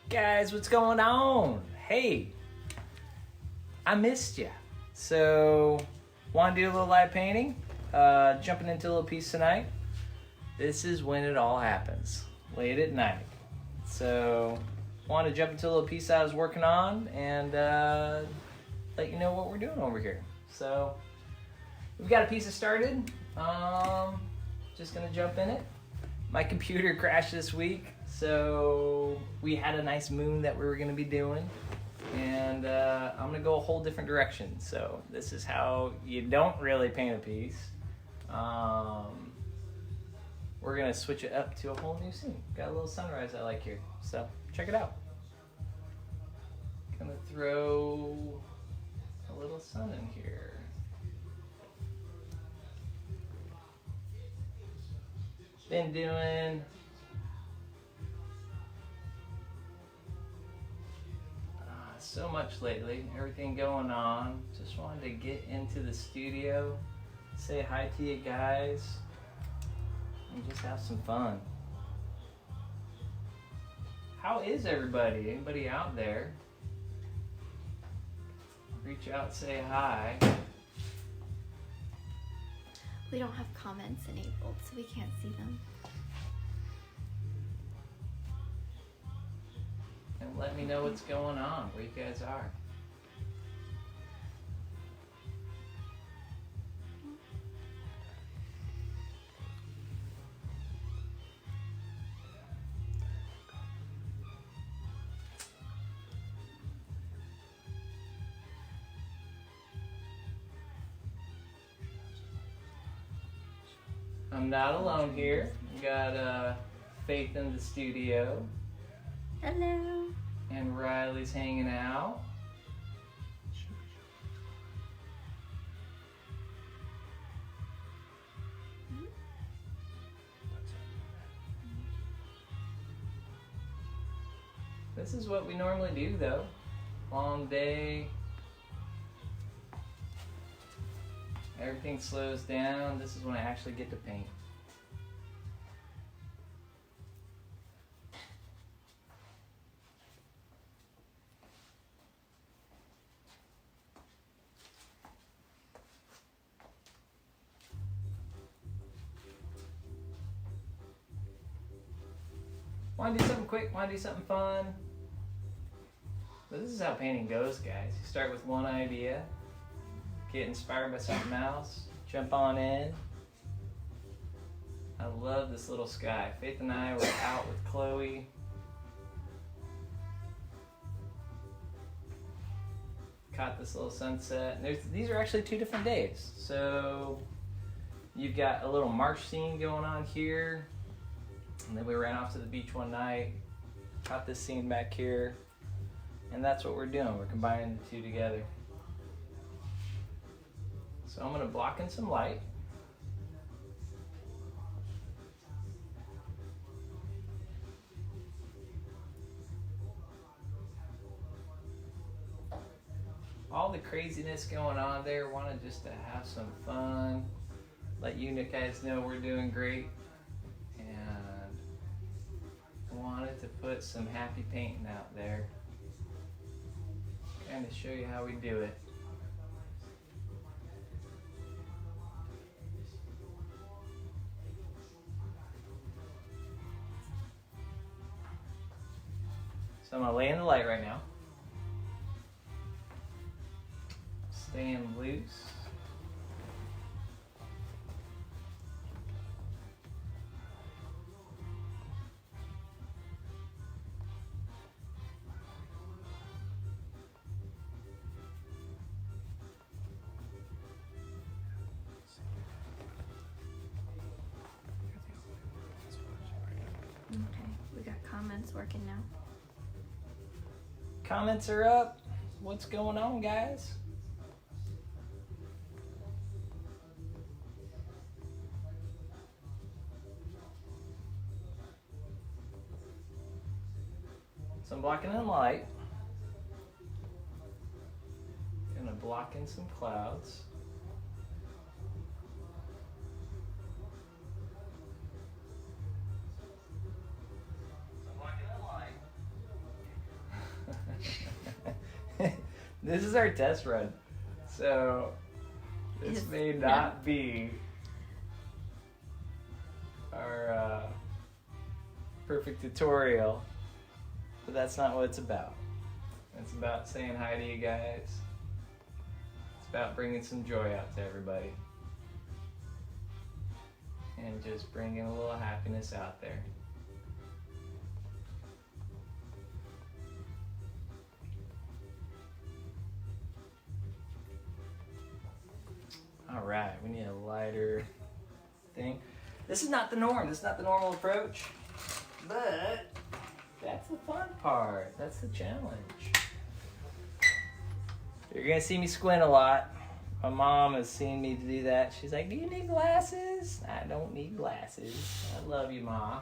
Guys, what's going on? Hey, I missed you. So, want to do a little live painting? Jumping into a little piece tonight. This is when it all happens, late at night. So, want to jump into a little piece I was working on and let you know what we're doing over here. So, we've got a piece that started. Just gonna jump in it. My computer crashed this week, so we had a nice moon that we were gonna be doing, and I'm gonna go a whole different direction. So this is how you don't really paint a piece. We're gonna switch it up to a whole new scene. Got a little sunrise I like here, so check it out. Gonna throw a little sun in here. Been doing so much lately, everything going on. Just wanted to get into the studio, say hi to you guys, and just have some fun. How is everybody? Anybody out there? Reach out, say hi. We don't have comments enabled, so we can't see them. And let me know what's going on, where you guys are. I'm not alone here. We got Faith in the studio. Hello. And Riley's hanging out. This is what we normally do though. Long day. Everything slows down. This is when I actually get to paint. Want to do something quick? Want to do something fun? But this is how painting goes, guys. You start with one idea, get inspired by something else, jump on in. I love this little sky. Faith and I were out with Chloe. Caught this little sunset. And these are actually 2 different days. So you've got a little marsh scene going on here. And then we ran off to the beach one night, caught this scene back here, and that's what we're doing. We're combining the 2 together. So I'm going to block in some light. All the craziness going on there, wanted just to have some fun, let you guys know we're doing great. Wanted to put some happy painting out there, kind of show you how we do it. So I'm going to lay in the light right now, staying loose. Okay, we got comments working now. Comments are up. What's going on, guys? So I'm blocking in light. Gonna block in some clouds. This is our test run. So this may not be our perfect tutorial, but that's not what it's about. It's about saying hi to you guys. It's about bringing some joy out to everybody. And just bringing a little happiness out there. All right, we need a lighter thing. This is not the norm. This is not the normal approach, but that's the fun part. That's the challenge. You're gonna see me squint a lot. My mom has seen me do that. She's like, "Do you need glasses?" I don't need glasses. I love you, Ma.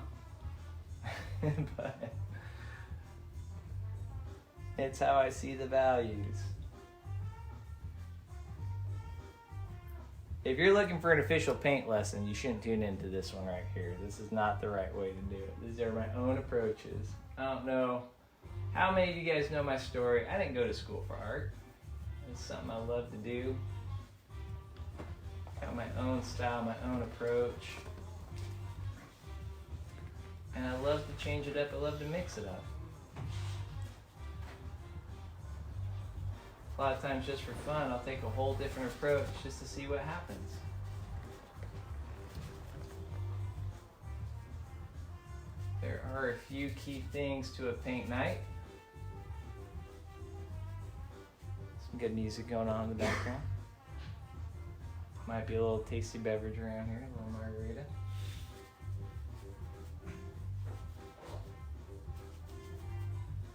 But it's how I see the values. If you're looking for an official paint lesson, you shouldn't tune into this one right here. This is not the right way to do it. These are my own approaches. I don't know how many of you guys know my story. I didn't go to school for art. It's something I love to do. Got my own style, my own approach. And I love to change it up. I love to mix it up. A lot of times just for fun, I'll take a whole different approach just to see what happens. There are a few key things to a paint night. Some good music going on in the background. Might be a little tasty beverage around here, a little margarita.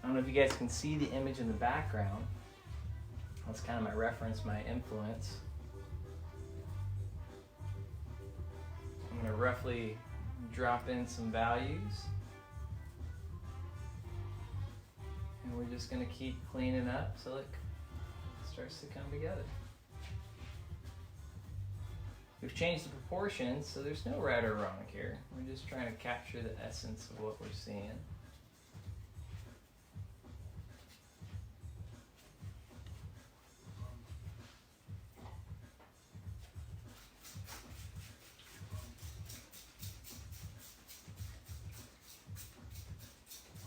I don't know if you guys can see the image in the background. That's kind of my reference, my influence. I'm going to roughly drop in some values. And we're just going to keep cleaning up so it starts to come together. We've changed the proportions, so there's no right or wrong here. We're just trying to capture the essence of what we're seeing.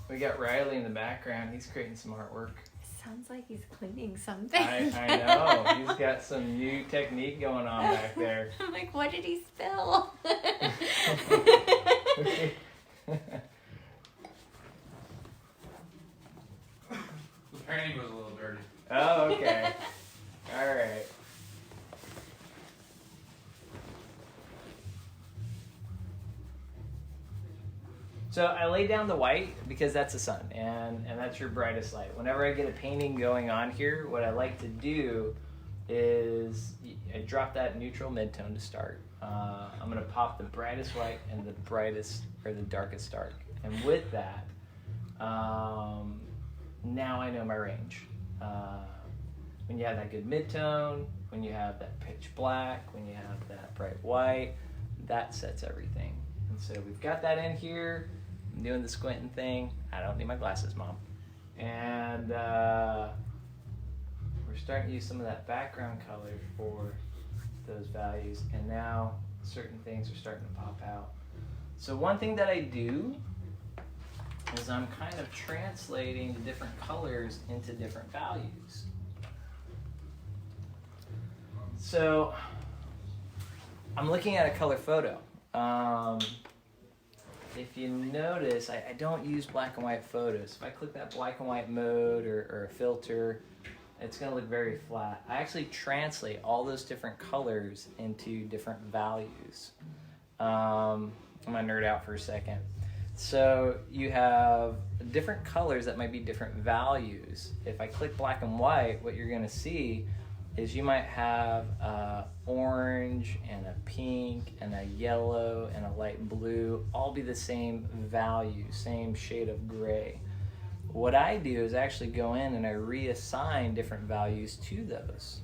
We got Riley in the background. He's creating some artwork. Sounds like he's cleaning something. I know. He's got some new technique going on back there. I'm like, what did he spill? The painting was a little dirty. Oh, okay. All right. So I lay down the white because that's the sun and that's your brightest light. Whenever I get a painting going on here, what I like to do is I drop that neutral midtone to start. I'm gonna pop the brightest white and the brightest or the darkest dark. And with that, now I know my range. When you have that good midtone, when you have that pitch black, when you have that bright white, that sets everything. And so we've got that in here. I'm doing the squinting thing. I don't need my glasses, Mom. And we're starting to use some of that background color for those values. And now certain things are starting to pop out. So one thing that I do is I'm kind of translating the different colors into different values. So I'm looking at a color photo. If you notice, I don't use black and white photos. If I click that black and white mode or a filter, it's going to look very flat. I actually translate all those different colors into different values. I'm going to nerd out for a second. So you have different colors that might be different values. If I click black and white, what you're going to see is you might have orange and a pink and a yellow and a light blue all be the same value, same shade of gray. What I do is actually go in and I reassign different values to those.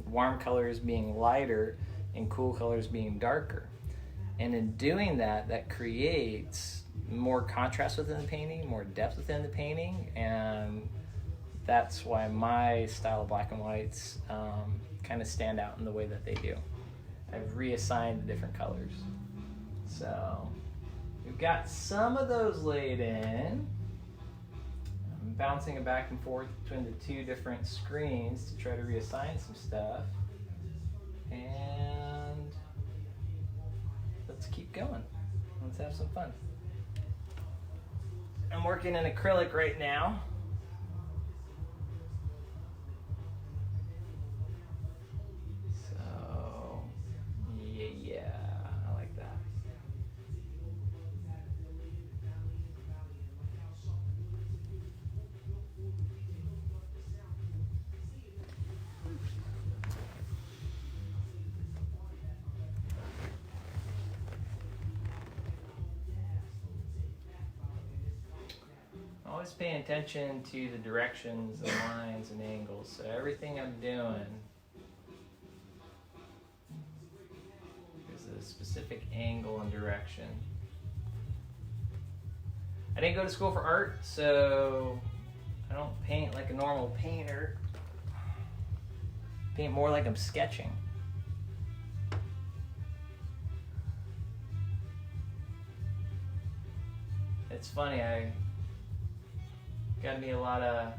Warm colors being lighter and cool colors being darker. And in doing that, that creates more contrast within the painting, more depth within the painting, and that's why my style of black and whites kind of stand out in the way that they do. I've reassigned the different colors. So we've got some of those laid in. I'm bouncing it back and forth between the two different screens to try to reassign some stuff. And let's keep going. Let's have some fun. I'm working in acrylic right now. So, yeah, I like that. Always paying attention to the directions and lines and angles. So everything I'm doing is a specific angle and direction. I didn't go to school for art, so I don't paint like a normal painter. I paint more like I'm sketching. It's funny, I got to meet a lot of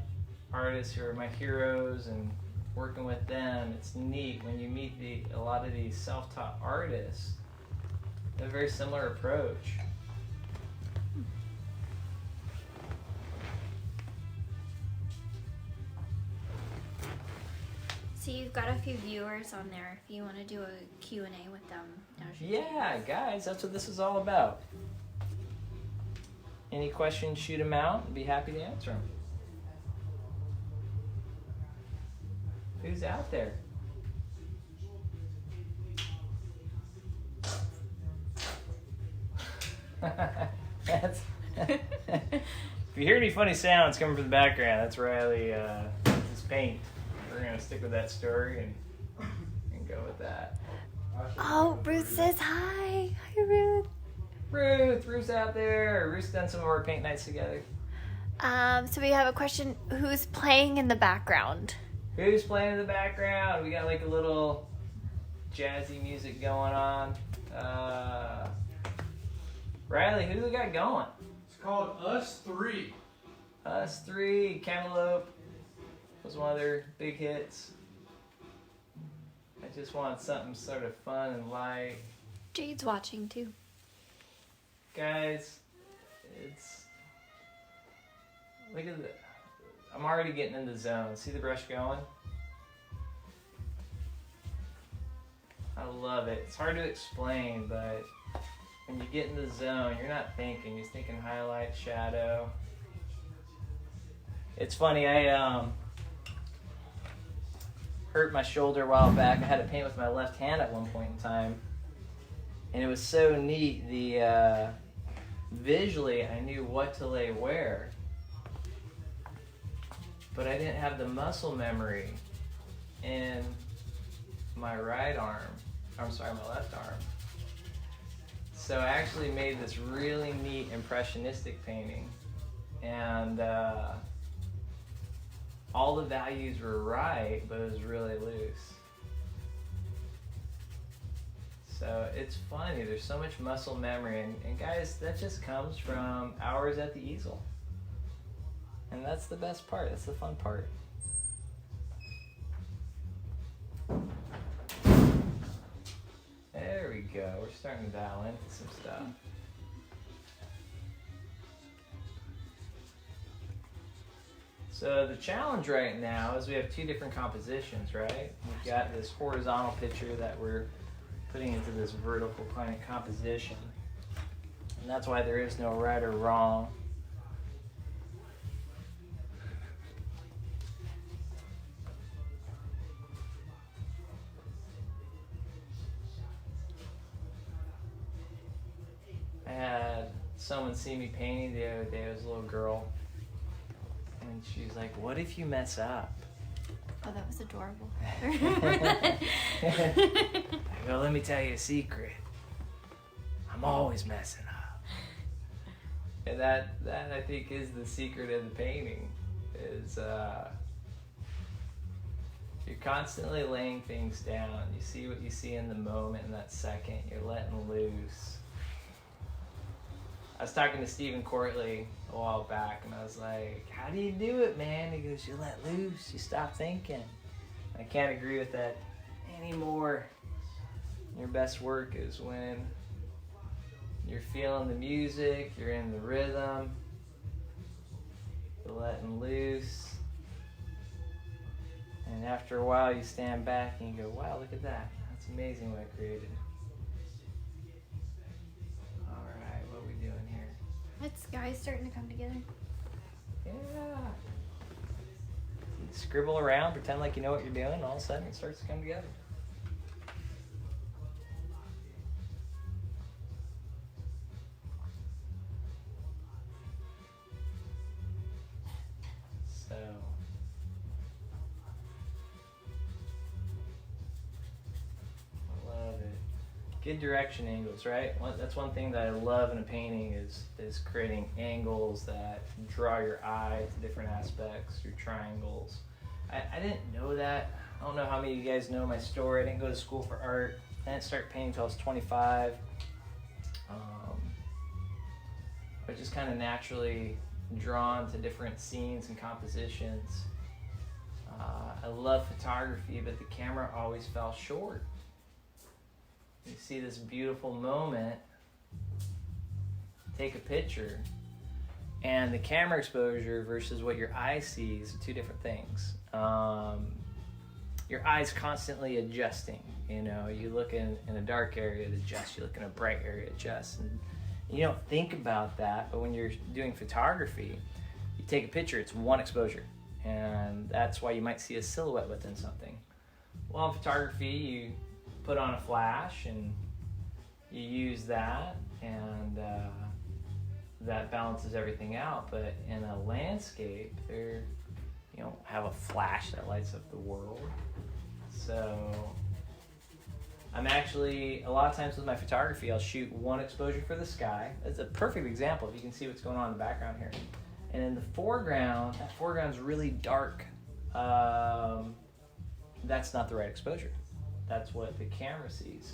artists who are my heroes and working with them. It's neat when you meet a lot of these self-taught artists. They have a very similar approach. So you've got a few viewers on there. If you want to do a Q&A with them. Yeah, guys, that's what this is all about. Any questions, shoot them out. I'd be happy to answer them. Who's out there? That's if you hear any funny sounds coming from the background, that's Riley. His paint. We're gonna stick with that story and go with that. Oh, Ruth says hi. Hi, Ruth. Ruth's out there. Ruth's done some of our paint nights together. So we have a question. Who's playing in the background? Who's playing in the background? We got like a little jazzy music going on. Riley, who we got going? It's called Us Three. Us Three. Cantaloupe was one of their big hits. I just want something sort of fun and light. Jade's watching too. Guys, look at I'm already getting in the zone. See the brush going? I love it. It's hard to explain, but when you get in the zone, you're not thinking. You're thinking highlight, shadow. It's funny, I hurt my shoulder a while back. I had to paint with my left hand at one point in time. And it was so neat. Visually, I knew what to lay where. But I didn't have the muscle memory in my right arm. My left arm. So I actually made this really neat impressionistic painting. And all the values were right, but it was really loose. So it's funny, there's so much muscle memory, and guys, that just comes from hours at the easel. And that's the best part, that's the fun part. There we go, we're starting to dial into some stuff. So the challenge right now is we have two different compositions, right? We've got this horizontal picture that we're putting into this vertical kind of composition. And that's why there is no right or wrong. I had someone see me painting the other day. It was a little girl. And she's like, what if you mess up? Oh, that was adorable. I go, let me tell you a secret. I'm always messing up. And that I think is the secret of the painting, is You're constantly laying things down. You see what you see in the moment, in that second. You're letting loose. I was talking to Stephen Courtley a while back, and I was like, how do you do it, man? He goes, you let loose. You stop thinking. I can't agree with that anymore. Your best work is when you're feeling the music, you're in the rhythm, you're letting loose. And after a while, you stand back and you go, wow, look at that. That's amazing what I created. All right, what are we doing here? That sky's starting to come together. Yeah. You scribble around, pretend like you know what you're doing, and all of a sudden it starts to come together. So, I love it. Good direction angles, right? That's one thing that I love in a painting is creating angles that draw your eye to different aspects, your triangles. I didn't know that. I don't know how many of you guys know my story. I didn't go to school for art. I didn't start painting until I was 25. But just kind of naturally drawn to different scenes and compositions. I love photography, but the camera always fell short. You see this beautiful moment, take a picture, and the camera exposure versus what your eye sees are two different things. Your eye's constantly adjusting. You know, you look in a dark area, it adjusts. You look in a bright area, it adjusts. And you don't think about that, but when you're doing photography, you take a picture, it's one exposure. And that's why you might see a silhouette within something. Well, in photography, you put on a flash and you use that, and that balances everything out. But in a landscape, you don't have a flash that lights up the world. So I'm actually, a lot of times with my photography, I'll shoot one exposure for the sky. It's a perfect example if you can see what's going on in the background here. And in the foreground, that foreground's really dark. That's not the right exposure. That's what the camera sees.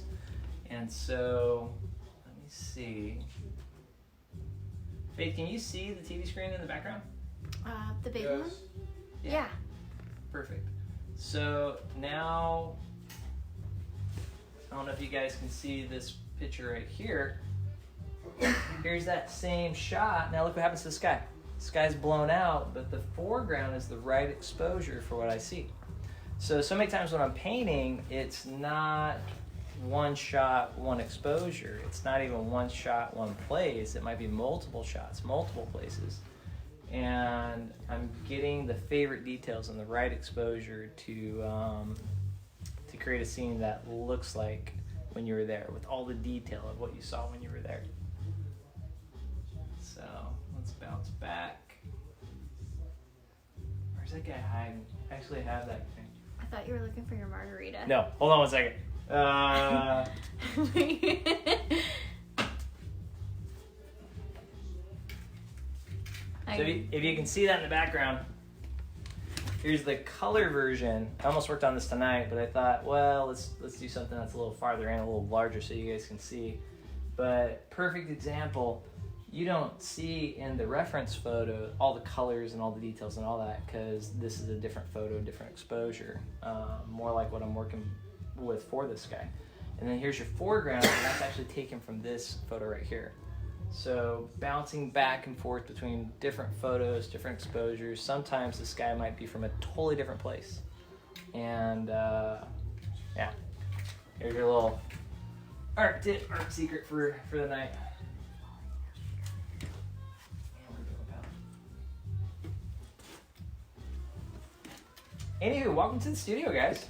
And so, let me see. Faith, can you see the TV screen in the background? The big Yes. one? Yeah. Perfect. So now, I don't know if you guys can see this picture right here. Here's that same shot. Now look what happens to the sky. The sky's blown out, but the foreground is the right exposure for what I see. So many times when I'm painting, it's not one shot, one exposure. It's not even one shot, one place. It might be multiple shots, multiple places. And I'm getting the favorite details and the right exposure to create a scene that looks like when you were there, with all the detail of what you saw when you were there. So let's bounce back. Where's that guy hiding? I actually have that thing. I thought you were looking for your margarita. No, hold on one second. So if you can see that in the background, here's the color version. I almost worked on this tonight, but I thought, well, let's do something that's a little farther in, a little larger so you guys can see. But perfect example, you don't see in the reference photo all the colors and all the details and all that, because this is a different photo, different exposure, more like what I'm working with for this guy. And then here's your foreground, and that's actually taken from this photo right here. So bouncing back and forth between different photos, different exposures. Sometimes the sky might be from a totally different place. And yeah, here's your little art tip, art secret for the night. Anywho, welcome to the studio, guys.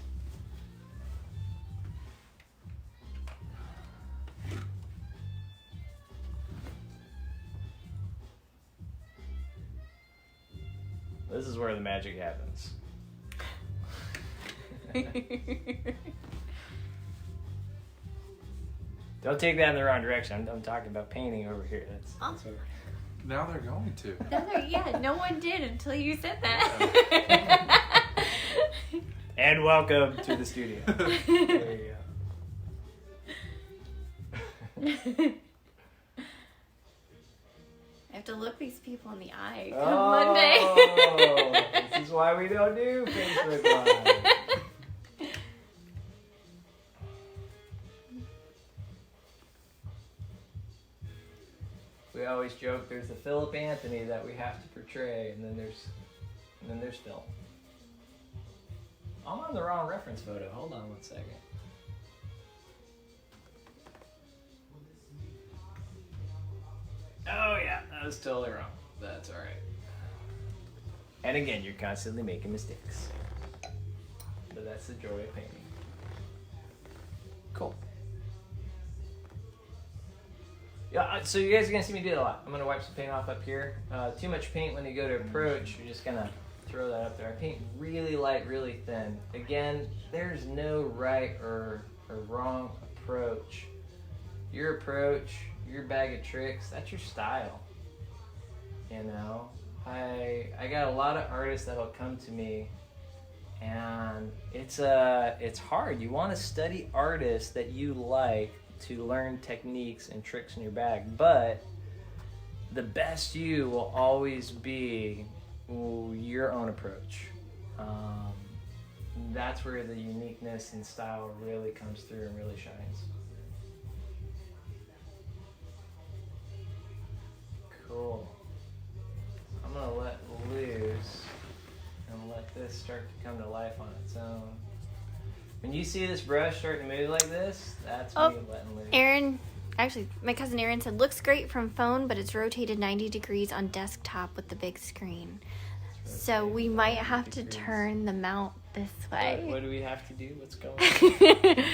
This is where the magic happens. Don't take that in the wrong direction. I'm talking about painting over here. That's over. Now they're going to. Yeah, no one did until you said that. And welcome to the studio. There you go. I have to look these people in the eye come Oh, Monday. this is why we don't do Facebook Live. We always joke there's the Phillip Anthony that we have to portray, and then there's Phil. I'm on the wrong reference photo. Hold on one second. Oh yeah, that was totally wrong. That's all right. And again, you're constantly making mistakes. But that's the joy of painting. Cool. Yeah, so you guys are gonna see me do that a lot. I'm gonna wipe some paint off up here. Too much paint when you go to approach, you're just gonna throw that up there. I paint really light, really thin. Again, there's no right or wrong approach. Your approach, your bag of tricks, that's your style. You know, I got a lot of artists that'll come to me, and it's hard. You want to study artists that you like to learn techniques and tricks in your bag, but the best you will always be your own approach. That's where the uniqueness and style really comes through and really shines. Cool. I'm gonna let loose and let this start to come to life on its own. When you see this brush starting to move like this, that's me letting loose. Aaron, actually, my cousin Aaron said, looks great from phone, but it's rotated 90 degrees on desktop with the big screen. So we might have to turn the mount this way. What do we have to do? What's going on?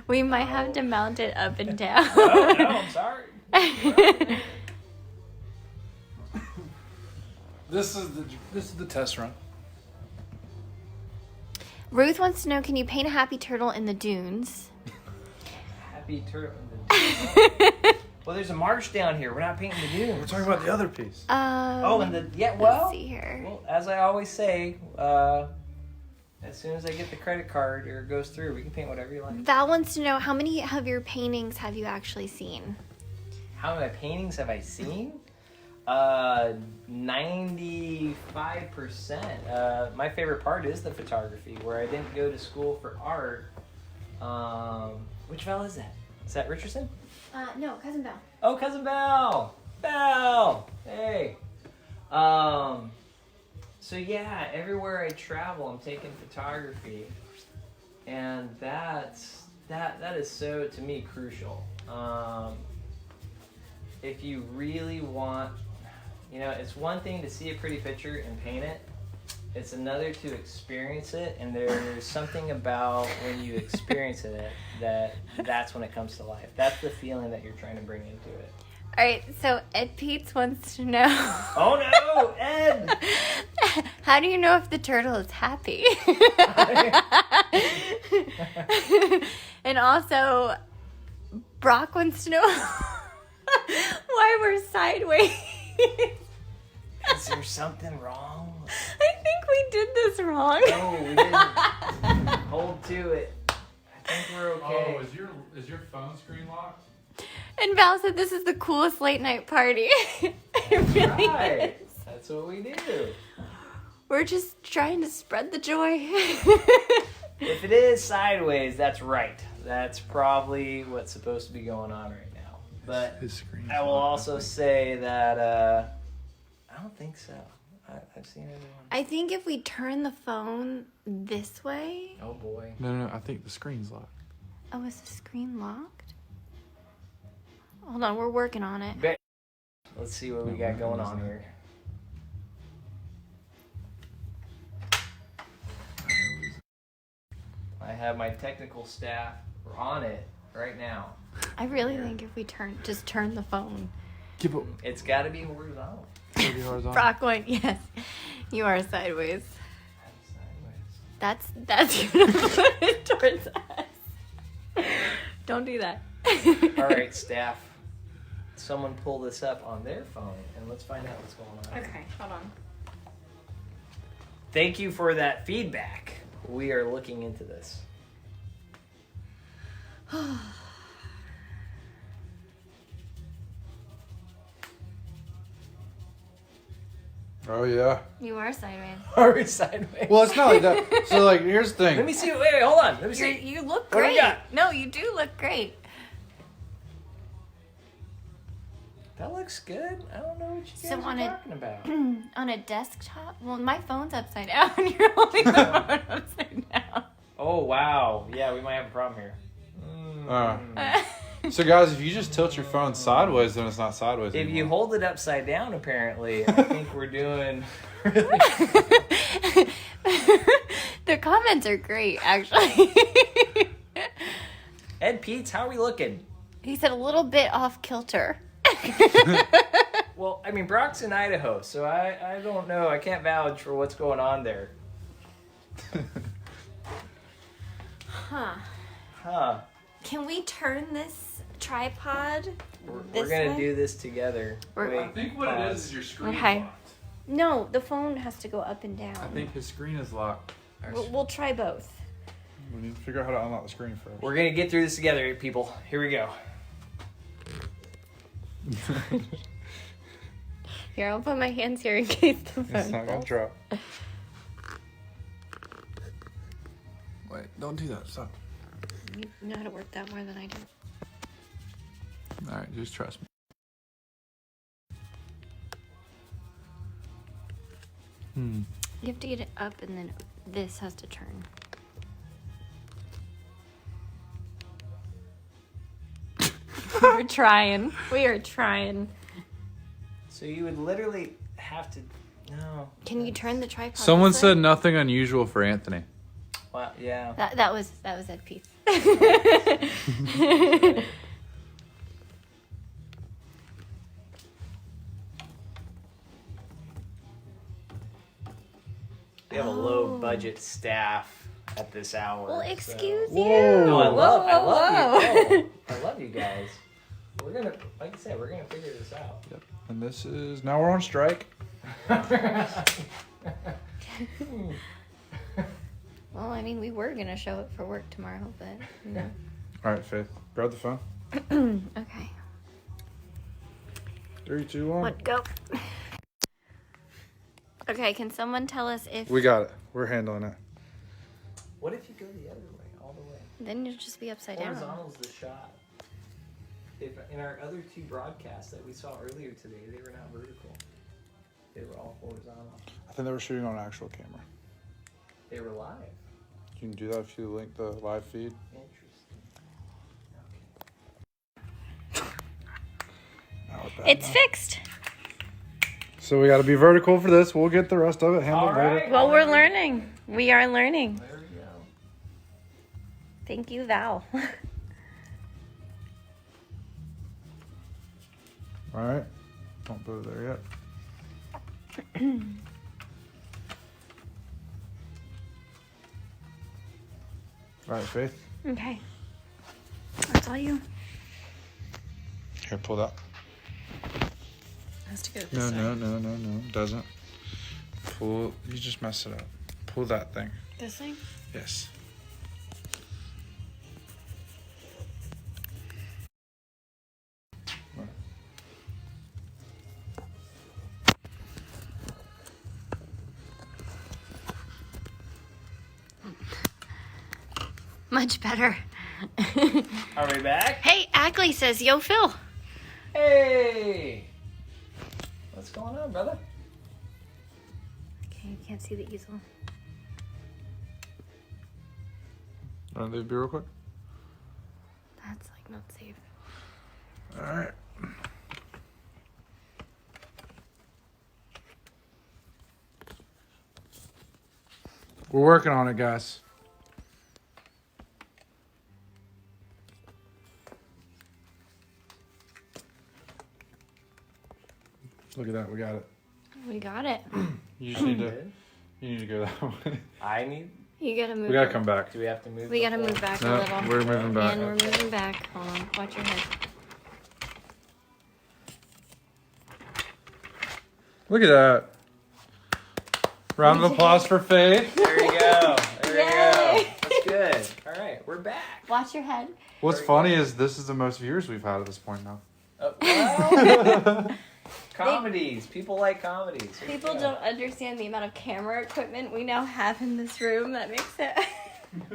We might have to mount it up and down. Oh, no, I'm sorry. This is the test run. Ruth wants to know, can you paint a happy turtle in the dunes? Happy turtle. Well, there's a marsh down here. We're not painting the dunes. We're talking about the other piece. Let's see here. Well, as I always say, as soon as I get the credit card or it goes through, we can paint whatever you like. Val wants to know, how many of your paintings have you actually seen? How many paintings have I seen? 95%. My favorite part is the photography, where I didn't go to school for art. Which Val is that? Is that Richardson? No, Cousin Val. Oh, Cousin Val! Val! Hey! So yeah, everywhere I travel, I'm taking photography. And that is so, to me, crucial. If you really want, it's one thing to see a pretty picture and paint it. It's another to experience it, and there's something about when you experience it that's when it comes to life. That's the feeling that you're trying to bring into it. All right, so Ed Peets wants to know. Oh no, Ed! How do you know if the turtle is happy? And also, Brock wants to know why we're sideways. Is there something wrong? I think we did this wrong. No, we didn't. Hold to it. I think we're okay. Oh, is your phone screen locked? And Val said this is the coolest late night party. It really Right. is. That's what we do. We're just trying to spread the joy. If it is sideways, that's right. That's probably what's supposed to be going on right now. But His screen's I will locked, also I think. say that I don't think so. I've seen everyone. I think if we turn the phone this way. Oh boy. No, I think the screen's locked. Oh, is the screen locked? Hold on, we're working on it. Let's see what we got going on here. I have my technical staff on it right now. I really think if we just turn the phone. Keep it. It's got to be horizontal. Pretty horizontal. Brock went, yes, you are sideways. Sideways. That's gonna put it towards us. Don't do that. All right, staff. Someone pull this up on their phone and let's find out what's going on. Okay, hold on. Thank you for that feedback. We are looking into this. Oh yeah. You are sideways. Are we sideways? Well, it's not like that. So like, here's the thing. Let me see. Wait, hold on. Let me see. You look What do great. we got? No, you do look great. That looks good. I don't know what you guys So are on a- talking about. On a desktop? Well, my phone's upside down. You're holding the phone upside down. Oh, wow. Yeah, we might have a problem here. So guys, if you just tilt your phone sideways, then it's not sideways If anymore. you hold it upside down, apparently, I think we're doing really The comments are great, actually. Ed Pete's, how are we looking? He said a little bit off kilter. Well, I mean, Brock's in Idaho, so I don't know. I can't vouch for what's going on there. Huh. Can we turn this tripod We're this going to way? do this together. We're- I think what it is your screen Okay. locked. No, the phone has to go up and down. I think his screen is locked. We'll try both. We need to figure out how to unlock the screen first. We're going to get through this together, people. Here we go. Here, I'll put my hands here in case the phone It's not gonna falls. drop. Wait, don't do that. Stop. You know how to work that more than I do. All right, just trust me. You have to get it up and then this has to turn. We're trying. We are trying. So you would literally have to... No. Can you turn the tripod? Someone this way? said nothing unusual for Anthony. Wow, yeah. that was Ed Peace. We have a low budget staff at this hour. Well, so- excuse Whoa. you. No, I love Whoa. you. Oh, I love you guys. We're gonna, like I said, we're gonna figure this out. Yep. And this is now we're on strike. Well, I mean, we were gonna show it for work tomorrow, but you know. All right, Faith, grab the phone. Okay. 3, 2, 1. What go? Okay, can someone tell us if We got it. We're handling it. What if you go the other way, all the way? then you'll just be upside down. Horizontal's the shot. If in our other two broadcasts that we saw earlier today, they were not vertical. They were all horizontal. I think they were shooting on an actual camera. They were live. You can do that if you link the live feed. Interesting. Now we're back It's now. fixed. So we got to be vertical for this. We'll get the rest of it handled All right. later. Well, we're learning. We are learning. There we go. Thank you, Val. All right. Don't put it there yet. All right, Faith. Okay. That's all you. Here, pull that. Has to go this No, way. no. Doesn't. Pull. You just mess it up. Pull that thing. This thing? Yes. Much better. Are we back? Hey, Ackley says, "Yo, Phil." Hey! What's going on, brother? Okay, you can't see the easel. Want to leave it be real quick? That's like not safe. All right. We're working on it, guys. Look at that, we got it. We got it. You just need to. You need to go that way. I need... You gotta move. We gotta it. come back. Do we have to move We the gotta phone? move back a No, little. we're moving back. And we're moving back. Hold on. Watch your head. Look at that. Round of applause for Faith. There you go. There you Watch your head. What's funny is this is the most viewers we've had at this point now. Well, comedies. People like comedies. There you People go. don't understand the amount of camera equipment we now have in this room. That makes it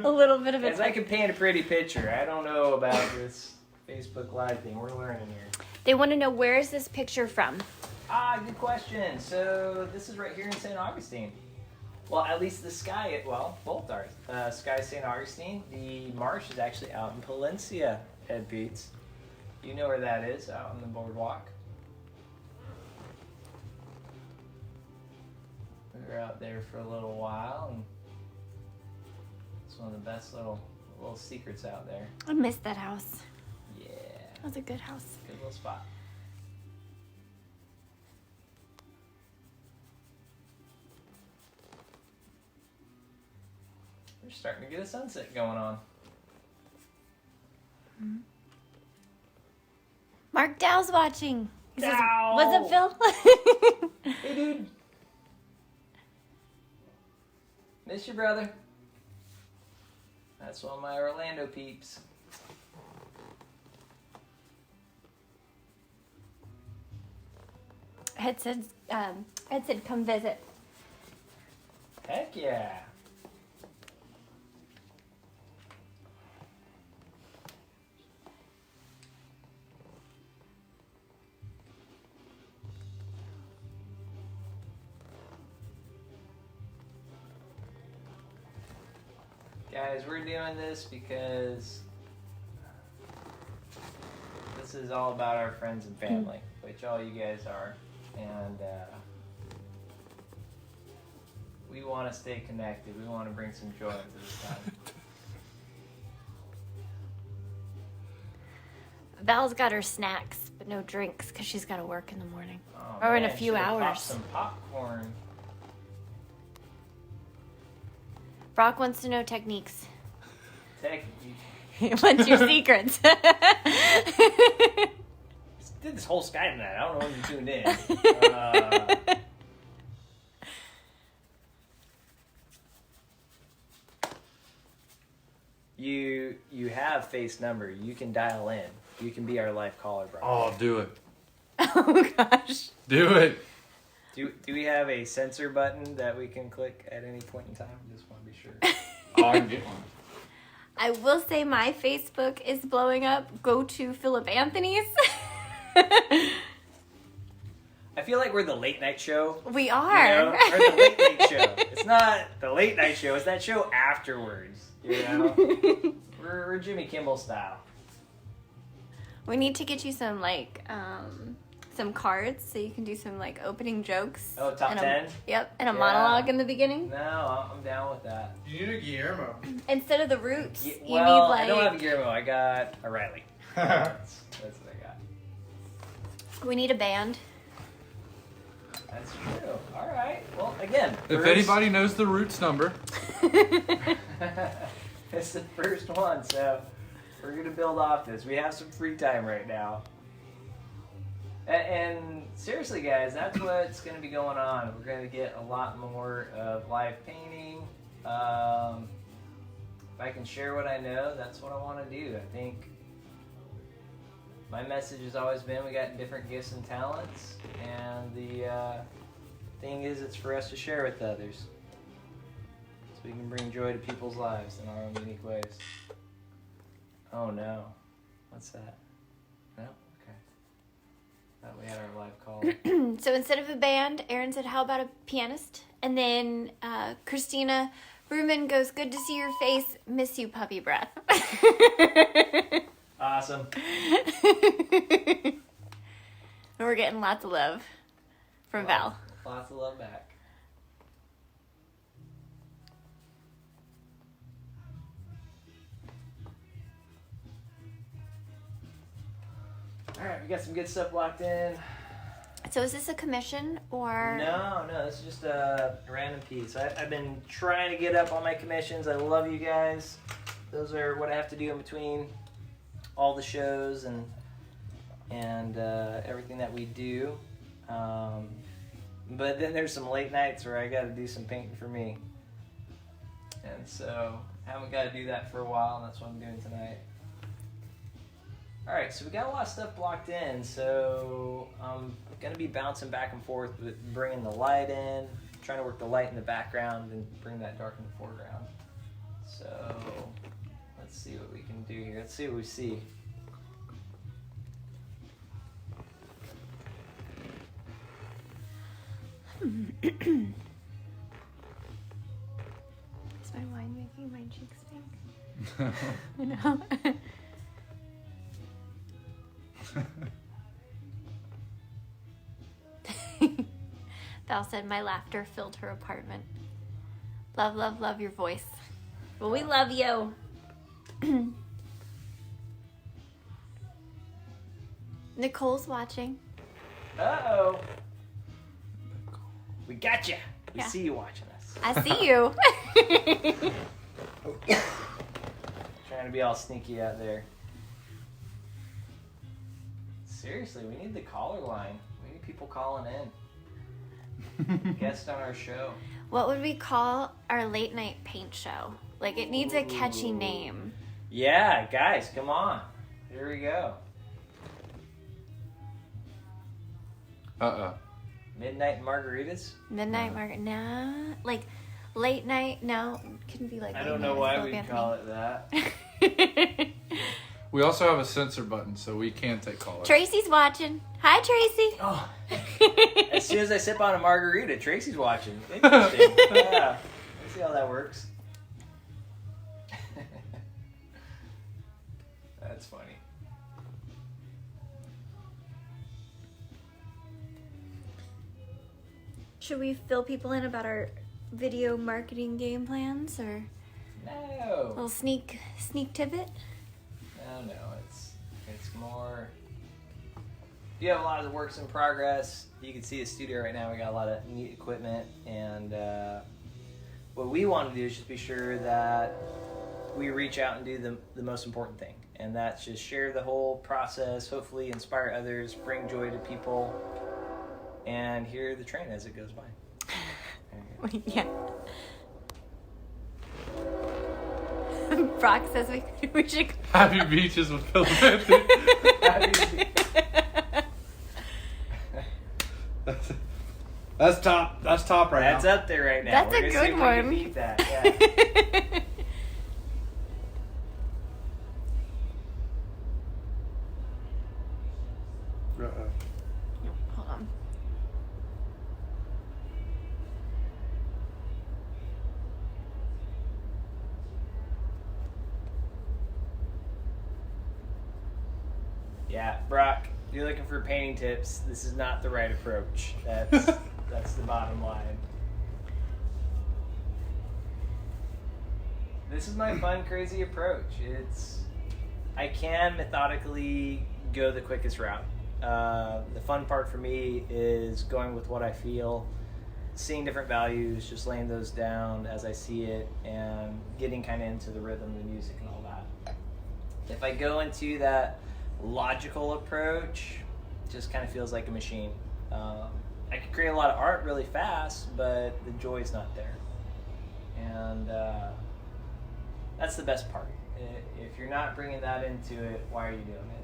a little bit of a... As I can paint a pretty picture, I don't know about this Facebook Live thing. We're learning here. They want to know, where is this picture from? Good question. So this is right here in St. Augustine. Well, at least the Sky, well, both are. Sky St. Augustine. The marsh is actually out in Palencia, Ed Beats. You know where that is, out on the boardwalk. We were out there for a little while, and it's one of the best little secrets out there. I miss that house. Yeah, That was a good house. good little spot. We're starting to get a sunset going on. Mark Dow's watching. He says, Dow! what's up, Phil? Hey, dude. Miss you, brother. That's one of my Orlando peeps. Ed said, come visit. Heck yeah. Guys, we're doing this because this is all about our friends and family, which all you guys are. And we want to stay connected. We want to bring some joy into this time. Val's got her snacks, but no drinks because she's got to work in the morning. Oh, Or in a man, few should've popped hours. some popcorn. Brock wants to know techniques. What's your secrets? Did this whole Skype night. I don't know when you tuned in. You have face number. You can dial in. You can be our live caller, bro. Oh, do it. Oh, gosh. Do it. Do we have a censor button that we can click at any point in time? Just want to be sure. Oh, I can get one. I will say my Facebook is blowing up. Go to Phillip Anthony's. I feel like we're the late night show. We You are. know? Or the late night show. It's not the late night show. It's that show afterwards. You know, we're Jimmy Kimmel style. We need to get you some some cards so you can do some opening jokes. Oh, top and 10? Yep, and a Yeah. monologue in the beginning. No, I'm down with that. You need a Guillermo. Instead of the roots, you Well, need I don't have a Guillermo. I got a Riley. That's what I got. We need a band. That's true. All right. Well, again, If first- anybody knows the Roots number, it's the first one, so we're gonna build off this. We have some free time right now. And seriously, guys, that's what's going to be going on. We're going to get a lot more of live painting. If I can share what I know, that's what I want to do. I think my message has always been we got different gifts and talents, and the thing is, it's for us to share with others, so we can bring joy to people's lives in our own unique ways. Oh no, what's that? No. Thought we had our live call. So instead of a band, Aaron said, how about a pianist? And then Christina Bruman goes, good to see your face. Miss you, puppy breath. Awesome. And we're getting lots of love from Val. Lots of love back. All right, we got some good stuff locked in. So is this a commission or? No, this is just a random piece. I've been trying to get up on my commissions. I love you guys. Those are what I have to do in between all the shows and everything that we do. But then there's some late nights where I got to do some painting for me. And so Haven't got to do that for a while, and that's what I'm doing tonight. All right, so we got a lot of stuff blocked in, so I'm gonna be bouncing back and forth with bringing the light in, trying to work the light in the background and bring that dark in the foreground. So let's see what we can do here. Let's see what we see. Is my wine making my cheeks pink? I know. Val said my laughter filled her apartment. Love, love, love your voice. Well, we love you. Nicole's watching. Uh-oh. We got you. We Yeah. see you watching us. I see you. Trying to be all sneaky out there. Seriously, we need the caller line. We need people calling in. Guest on our show. What would we call our late night paint show? Like, it needs a catchy Ooh. name. Yeah, guys, come on. Here we go. Midnight margaritas? Midnight market. Nah. Like, late night. No. Couldn't be like I late don't night know with why Phillip we call it that. Anthony. We also have a censor button, so we can take callers. Tracy's watching. Hi, Tracy. Oh. As soon as I sip on a margarita, Tracy's watching. Interesting. Yeah. Let's see how that works. That's funny. Should we fill people in about our video marketing game plans, or a No. little sneak tidbit? No, it's more. You have a lot of the works in progress. You can see the studio right now. We got a lot of neat equipment, and what we want to do is just be sure that we reach out and do the most important thing, and that's just share the whole process. Hopefully, inspire others, bring joy to people, and hear the train as it goes by. Yeah. Brock says we should. Happy beaches with Phillip Anthony. That's top. That's top right That's now. up there right now. That's We're a gonna good see if we can one. beat that. Yeah. Hold on. Yeah, Brock, you're looking for painting tips. This is not the right approach. That's the bottom line. This is my fun, crazy approach. I can methodically go the quickest route. The fun part for me is going with what I feel, seeing different values, just laying those down as I see it, and getting kind of into the rhythm, the music, and all that. If I go into that logical approach, it just kind of feels like a machine. I can create a lot of art really fast, but the joy's not there. And that's the best part. If you're not bringing that into it, why are you doing it?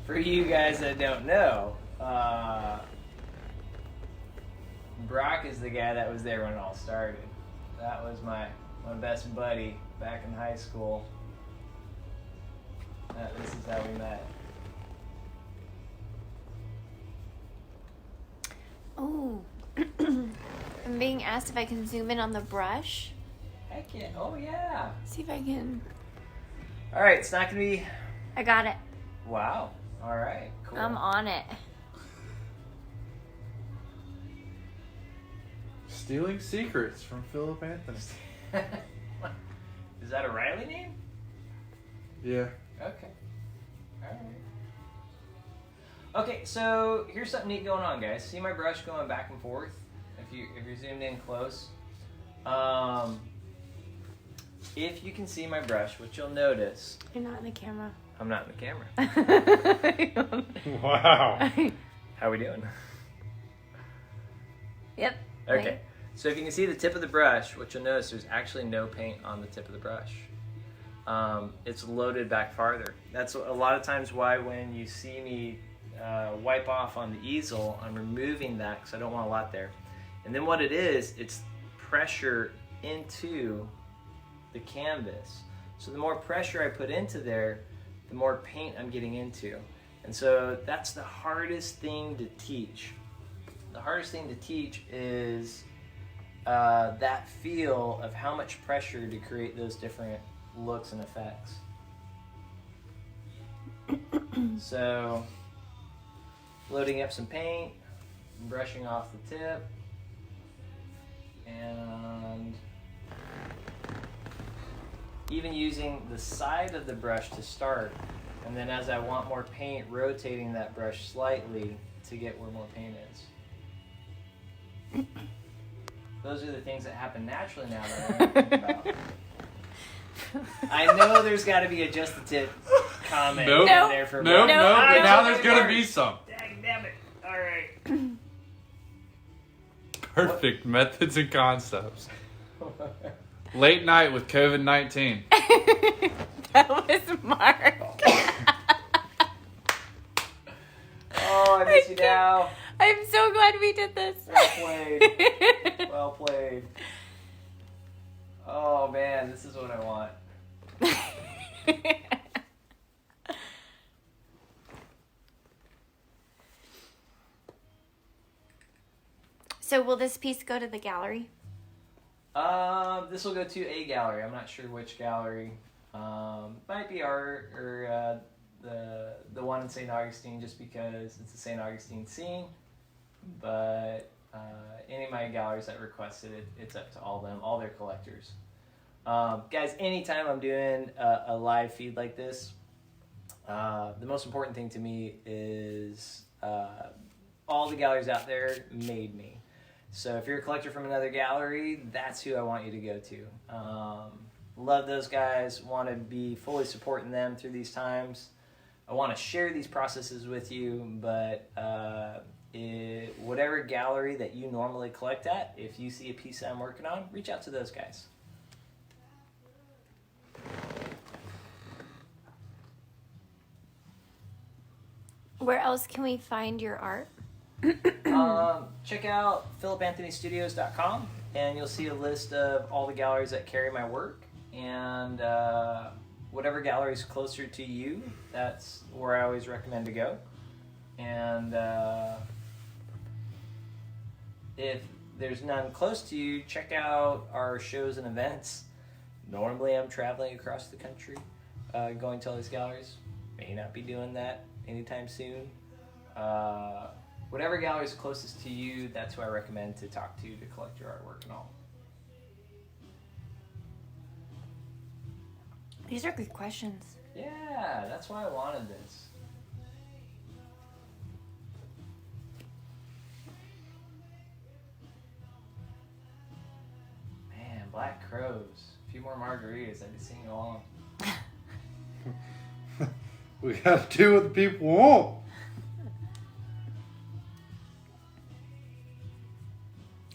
For you guys that don't know, Brock is the guy that was there when it all started. That was my best buddy back in high school. This is how we met. Oh, I'm being asked if I can zoom in on the brush. Heck yeah. Oh, yeah. See if I can. All right, it's not going to be... I got it. Wow. All right, cool. I'm on it. Stealing secrets from Phillip Anthony. Is that a Riley name? Yeah. Okay. All right. Okay, so here's something neat going on, guys. See my brush going back and forth? If you're zoomed in close. If you can see my brush, what you'll notice... You're not in the camera. I'm not in the camera. Wow. How we doing? Yep. Okay. So if you can see the tip of the brush, what you'll notice there's actually no paint on the tip of the brush. It's loaded back farther. That's a lot of times why when you see me wipe off on the easel, I'm removing that because I don't want a lot there. And then what it is, it's pressure into the canvas. So the more pressure I put into there, the more paint I'm getting into. And so that's the hardest thing to teach. The hardest thing to teach is that feel of how much pressure to create those different looks and effects. So, loading up some paint, brushing off the tip, and even using the side of the brush to start, and then as I want more paint, rotating that brush slightly to get where more paint is. Those are the things that happen naturally now that I'm thinking about. I know there's got to be a just the tip comment in there for Nope. me. But now there's gonna be some. Dang, damn it. All right. Perfect methods and concepts. Late night with COVID-19. That was Mark. Oh, I miss you now. I'm so glad we did this. Well played. Well played. Oh man, this is what I want. So will this piece go to the gallery? This will go to a gallery. I'm not sure which gallery. Might be art or the one in St. Augustine, just because it's a St. Augustine scene. But any of my galleries that requested it, it's up to all them, all their collectors. Guys, anytime I'm doing a live feed like this, the most important thing to me is all the galleries out there made me. So if you're a collector from another gallery, that's who I want you to go to. Love those guys, want to be fully supporting them through these times. I want to share these processes with you, but whatever gallery that you normally collect at, if you see a piece that I'm working on, reach out to those guys. Where else can we find your art? Check out philipanthonystudios.com and you'll see a list of all the galleries that carry my work, and whatever gallery is closer to you, that's where I always recommend to go. And if there's none close to you, check out our shows and events. Normally I'm traveling across the country going to all these galleries. May not be doing that anytime soon. Whatever gallery is closest to you, that's who I recommend to talk to collect your artwork and all. These are good questions. Yeah, that's why I wanted this. Man, Black Crows. A few more margaritas, I'd be singing along. We gotta do what the people want.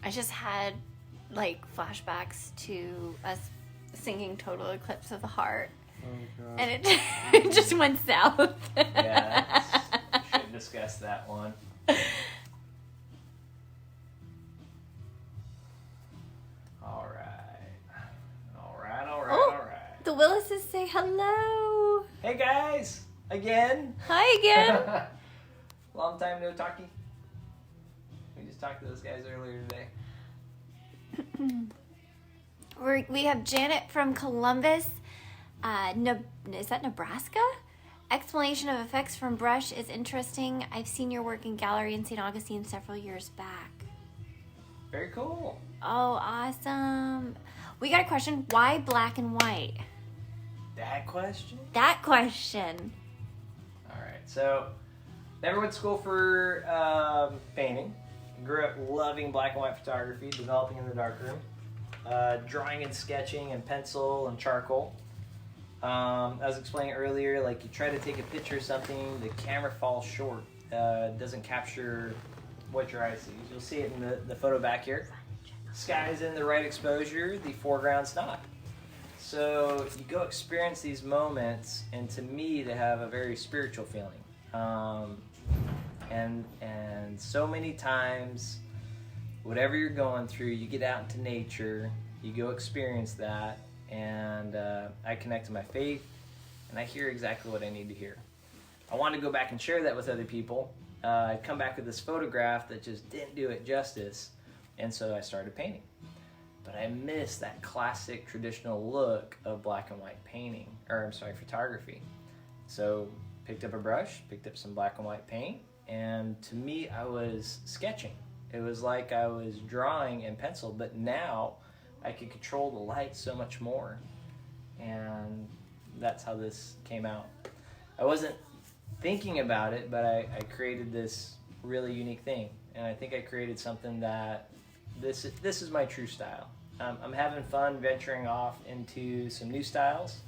I just had like flashbacks to us singing Total Eclipse of the Heart. Oh, God. And it just went south. Yeah, we should discuss that one. Alright. The Willises say hello. Hey guys, again. Hi again. Long time no talkie. We just talked to those guys earlier today. We have Janet from Columbus. Is that Nebraska? Explanation of effects from brush is interesting. I've seen your work in gallery in St. Augustine several years back. Very cool. Oh, awesome. We got a question. Why black and white? That question? That question. Alright, so never went to school for painting. Grew up loving black and white photography, developing in the darkroom. Drawing and sketching and pencil and charcoal. I was explaining earlier, like you try to take a picture of something, the camera falls short. Doesn't capture what your eye sees. You'll see it in the photo back here. sky's in the right exposure, the foreground's not. So you go experience these moments, and to me, they have a very spiritual feeling. And so many times, whatever you're going through, you get out into nature, you go experience that, and I connect to my faith, and I hear exactly what I need to hear. I wanted to go back and share that with other people. I come back with this photograph that just didn't do it justice, and so I started painting. But I missed that classic traditional look of black and white photography. So picked up a brush, picked up some black and white paint, and to me, I was sketching. It was like I was drawing in pencil, but now I could control the light so much more. And that's how this came out. I wasn't thinking about it, but I created this really unique thing. And I think I created something that this is my true style. I'm having fun venturing off into some new styles,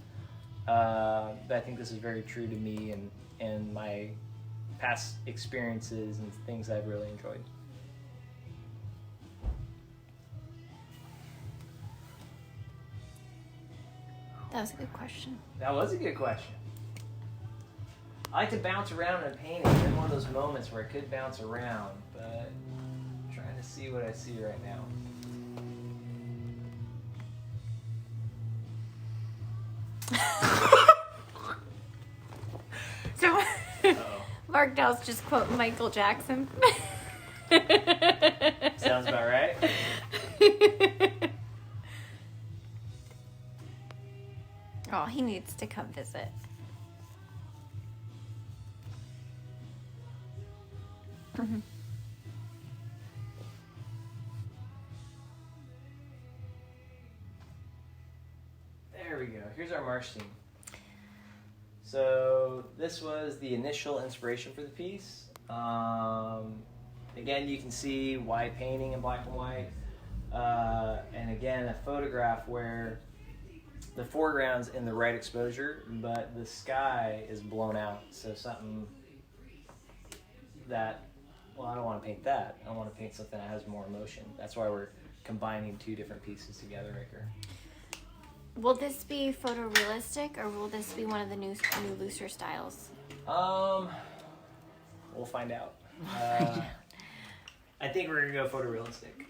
but I think this is very true to me and my past experiences and things I've really enjoyed. That was a good question. That was a good question. I like to bounce around in painting. It's been one of those moments where I could bounce around, but I'm trying to see what I see right now. So, Uh-oh. Mark Dell's just quoting Michael Jackson. Sounds about right. Oh, he needs to come visit. There we go. Here's our marsh scene. So this was the initial inspiration for the piece. Again, you can see why painting in black and white. And again, a photograph where the foreground's in the right exposure, but the sky is blown out. So something that, well, I don't want to paint that. I want to paint something that has more emotion. That's why we're combining two different pieces together right here. Will this be photorealistic, or will this be one of the new looser styles? We'll find out. I think we're gonna go photorealistic.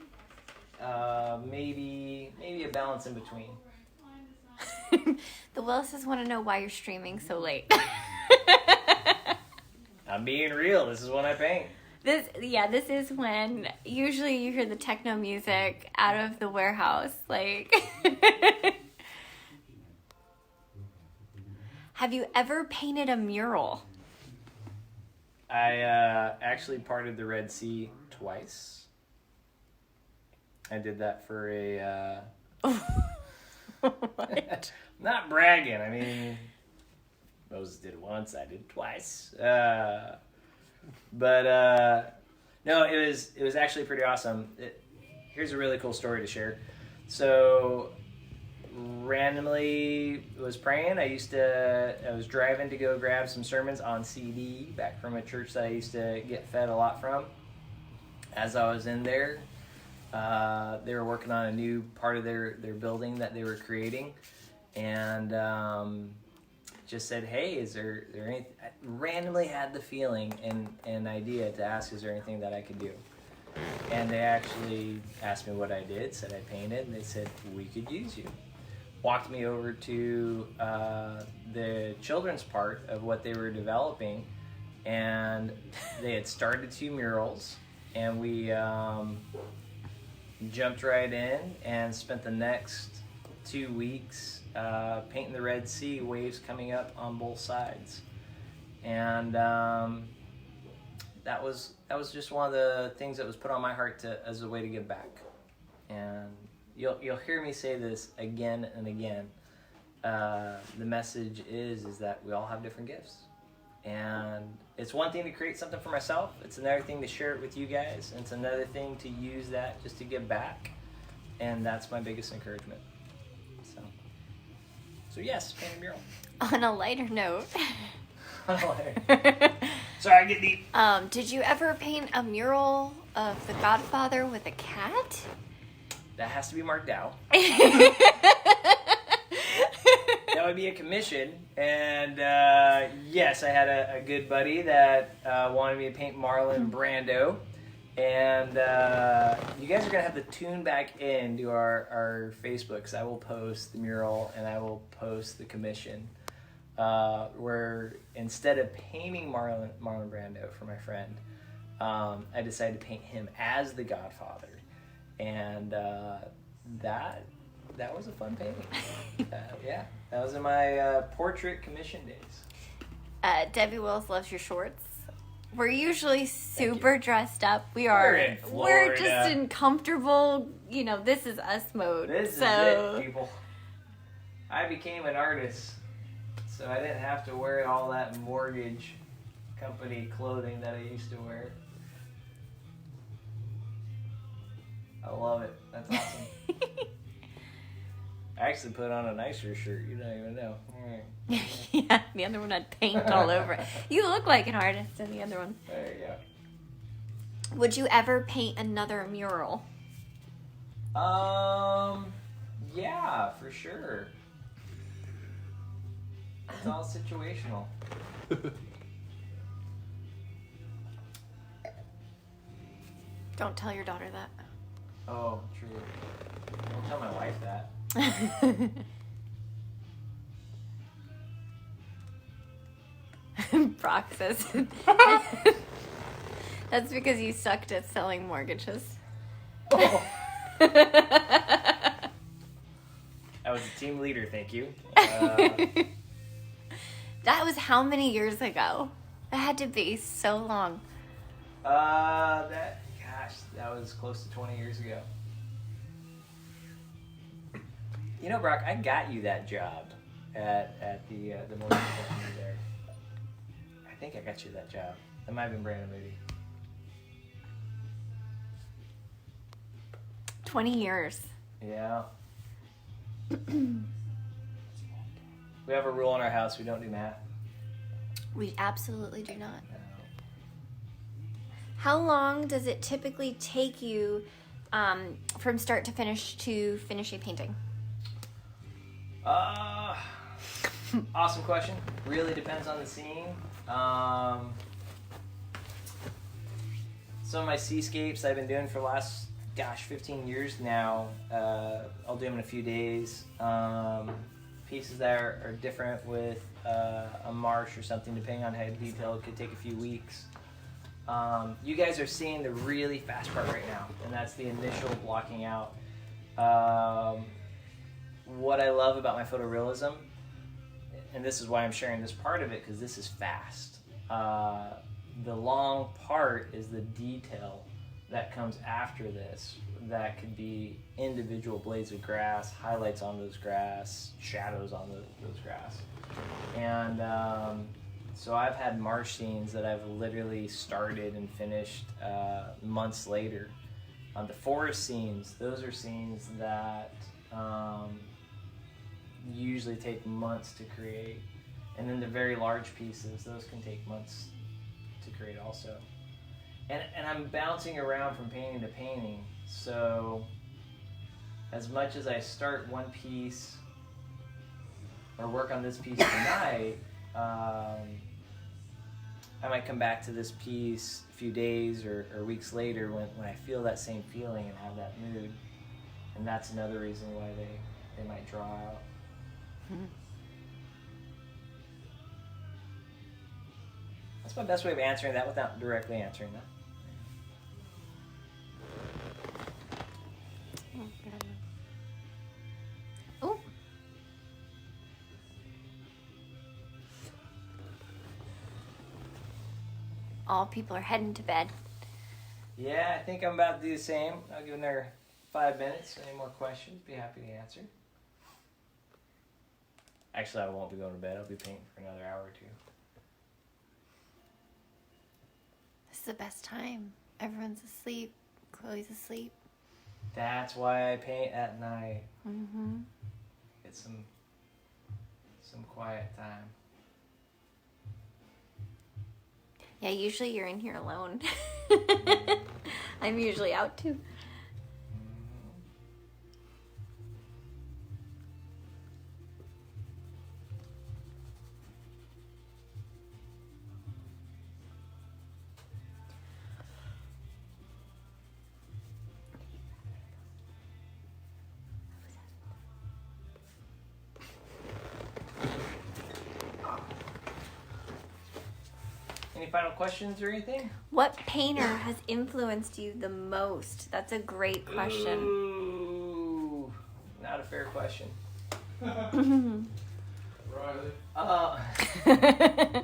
Maybe a balance in between. The Willises want to know why you're streaming so late. I'm being real. This is when I paint. This is when usually you hear the techno music out of the warehouse. Like, have you ever painted a mural? I actually parted the Red Sea twice. I did that for a... What? Not bragging. I mean, Moses did it once. I did it twice. But no, it was actually pretty awesome. Here's a really cool story to share. So randomly was praying. I was driving to go grab some sermons on CD back from a church that I used to get fed a lot from. As I was in there, they were working on a new part of their building that they were creating, and just said, hey, is there anything? I randomly had the feeling and idea to ask, is there anything that I could do? And they actually asked me what I did, said I painted, and they said, we could use you. Walked me over to the children's part of what they were developing, and they had started 2 murals, and we jumped right in and spent the next 2 weeks painting the Red Sea, waves coming up on both sides. And that was just one of the things that was put on my heart as a way to give back. And you'll hear me say this again and again. The message is that we all have different gifts. And it's one thing to create something for myself. It's another thing to share it with you guys. And it's another thing to use that just to give back. And that's my biggest encouragement. So yes, paint a mural. On a lighter note. Sorry, I get deep. Did you ever paint a mural of The Godfather with a cat? That has to be marked out. That would be a commission. And yes, I had a good buddy that wanted me to paint Marlon Brando. And you guys are going to have to tune back in to our Facebook, because I will post the mural and I will post the commission. Where instead of painting Marlon Brando for my friend, I decided to paint him as the Godfather. And that was a fun painting. Yeah, that was in my portrait commission days. Debbie Wills loves your shorts. We're usually super dressed up. We're in Florida. We're just in comfortable, this is us mode. This is it, people. I became an artist, so I didn't have to wear all that mortgage company clothing that I used to wear. I love it. That's awesome. I actually put on a nicer shirt. You don't even know. All right. Yeah, the other one had paint all over it. You look like an artist in the other one. There you go. Would you ever paint another mural? Yeah, for sure. It's all situational. Don't tell your daughter that. Oh, true. Don't tell my wife that. Brock says that's because you sucked at selling mortgages. Oh. I was a team leader, thank you. That was how many years ago? That had to be so long. That was close to 20 years ago. You know, Brock, I got you that job at the mortgage company there. I think I got you that job. That might have been Brandon Moody. 20 years. Yeah. We have a rule in our house: we don't do math. We absolutely do not. No. How long does it typically take you from start to finish a painting? Awesome question. Really depends on the scene. Some of my seascapes I've been doing for the last 15 years now. I'll do them in a few days. Pieces that are different with a marsh or something, depending on how detailed, it could take a few weeks. You guys are seeing the really fast part right now, and that's the initial blocking out. What I love about my photorealism, and this is why I'm sharing this part of it, because this is fast. The long part is the detail that comes after this. That could be individual blades of grass, highlights on those grass, shadows on those grass. And so I've had marsh scenes that I've literally started and finished months later. The forest scenes, those are scenes that usually take months to create. And then the very large pieces, those can take months to create also. And I'm bouncing around from painting to painting, so as much as I start one piece or work on this piece tonight, I might come back to this piece a few days or weeks later when I feel that same feeling and have that mood. And that's another reason why they might draw out. Mm-hmm. That's my best way of answering that without directly answering that. Oh. All people are heading to bed. Yeah, I think I'm about to do the same. I'll give another 5 minutes. Any more questions? Be happy to answer. Actually, I won't be going to bed. I'll be painting for another hour or two. This is the best time. Everyone's asleep. Chloe's asleep. That's why I paint at night. Mm-hmm. Get some quiet time. Yeah, usually you're in here alone. I'm usually out too. Any final questions or anything? What painter has influenced you the most? That's a great question. Ooh, not a fair question. Riley.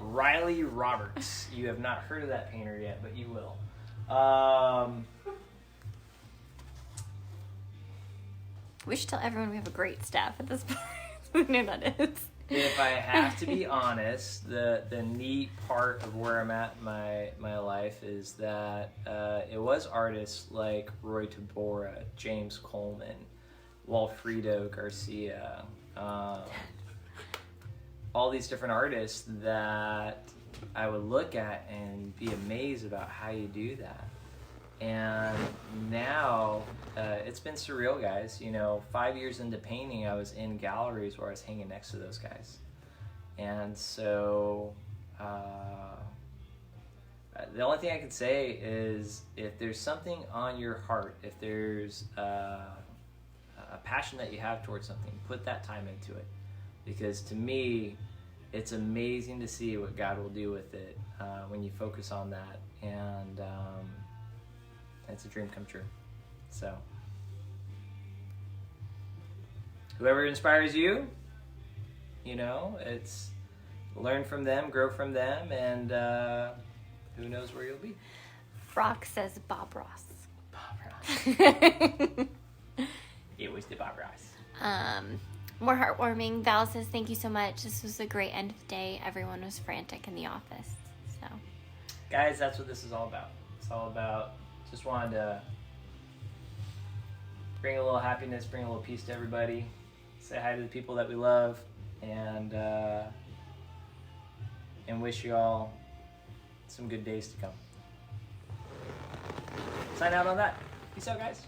Riley Roberts. You have not heard of that painter yet, but you will. We should tell everyone we have a great staff at this point. Who knew that is? If I have to be honest, the neat part of where I'm at in my life is that it was artists like Roy Tabora, James Coleman, Walfredo Garcia, all these different artists that I would look at and be amazed about how you do that. And now it's been surreal, guys. 5 years into painting, I was in galleries where I was hanging next to those guys. And so the only thing I can say is if there's something on your heart, if there's a passion that you have towards something, put that time into it. Because to me, it's amazing to see what God will do with it when you focus on that. And it's a dream come true. So, whoever inspires you, it's learn from them, grow from them, and who knows where you'll be. Brock says Bob Ross. Bob Ross. It was the Bob Ross. More heartwarming. Val says, thank you so much. This was a great end of the day. Everyone was frantic in the office. So, Guys, that's what this is all about. It's all about just wanted to bring a little happiness, bring a little peace to everybody, say hi to the people that we love, and wish you all some good days to come. Sign out on that. Peace out, guys.